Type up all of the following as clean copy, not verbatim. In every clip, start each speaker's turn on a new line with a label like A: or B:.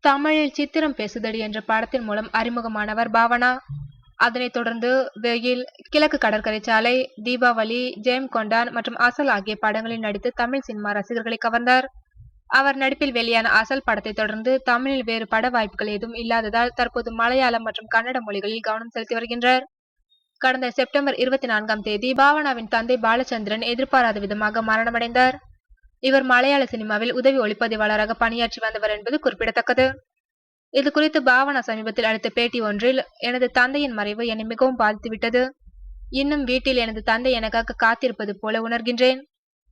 A: தமிழில் சித்திரம் பேசுதடி என்ற படத்தின் மூலம் அறிமுகமானவர் பாவனா. அதனைத் தொடர்ந்து வெயில், கிழக்கு கடற்கரை சாலை, தீபாவளி, ஜெயம் கொண்டான் மற்றும் அசல் ஆகிய படங்களில் நடித்து தமிழ் சினிமா ரசிகர்களை கவர்ந்தார். அவர் நடிப்பில் வெளியான அசல் படத்தை தொடர்ந்து தமிழில் வேறு பட வாய்ப்புகள் எதுவும் இல்லாததால் தற்போது மலையாளம் மற்றும் கன்னட மொழிகளில் கவனம் செலுத்தி வருகின்றார். கடந்த செப்டம்பர் 24ஆம் தேதி பாவனாவின் தந்தை பாலச்சந்திரன் எதிர்பாராத விதமாக மரணமடைந்தார். இவர் மலையாள சினிமாவில் உதவி ஒளிப்பதிவாளராக பணியாற்றி வந்தவர் என்பது குறிப்பிடத்தக்கது. இது குறித்து பாவனா சமீபத்தில் அளித்த பேட்டி ஒன்றில், எனது தந்தையின் மறைவு என்னை மிகவும் பாதித்துவிட்டது. இன்னும் வீட்டில் எனது தந்தை எனக்காக காத்திருப்பது போல உணர்கின்றேன்.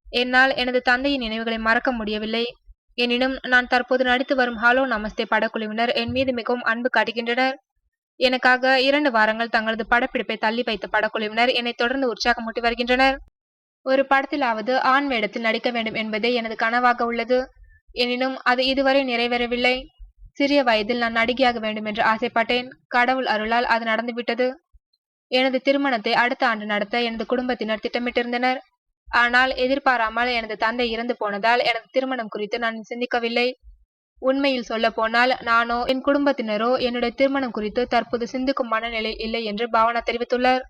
A: என்னால் எனது தந்தையின் நினைவுகளை மறக்க முடியவில்லை. எனினும் நான் தற்போது நடித்து வரும் ஹலோ நமஸ்தே படக்குழுவினர் என் மீது மிகவும் அன்பு காட்டுகின்றனர். எனக்காக 2 வாரங்கள் தங்களது படப்பிடிப்பை தள்ளி வைத்த படக்குழுவினர் என்னை தொடர்ந்து உற்சாகமூட்டி வருகின்றனர். ஒரு படத்திலாவது ஆண் வேடத்தில் நடிக்க வேண்டும் என்பதே எனது கனவாக உள்ளது. எனினும் அது இதுவரை நிறைவேறவில்லை. சிறிய வயதில் நான் நடிகையாக வேண்டும் என்று ஆசைப்பட்டேன். கடவுள் அருளால் அது நடந்துவிட்டது. எனது திருமணத்தை அடுத்த ஆண்டு நடத்த எனது குடும்பத்தினர் திட்டமிட்டிருந்தனர். ஆனால் எதிர்பாராமல் எனது தந்தை இறந்து போனதால் எனது திருமணம் குறித்து நான் சிந்திக்கவில்லை. உண்மையில் சொல்ல போனால் நானோ என் குடும்பத்தினரோ என்னுடைய திருமணம் குறித்து தற்போது சிந்திக்கும் மனநிலையில் இல்லை என்று பாவனா தெரிவித்துள்ளார்.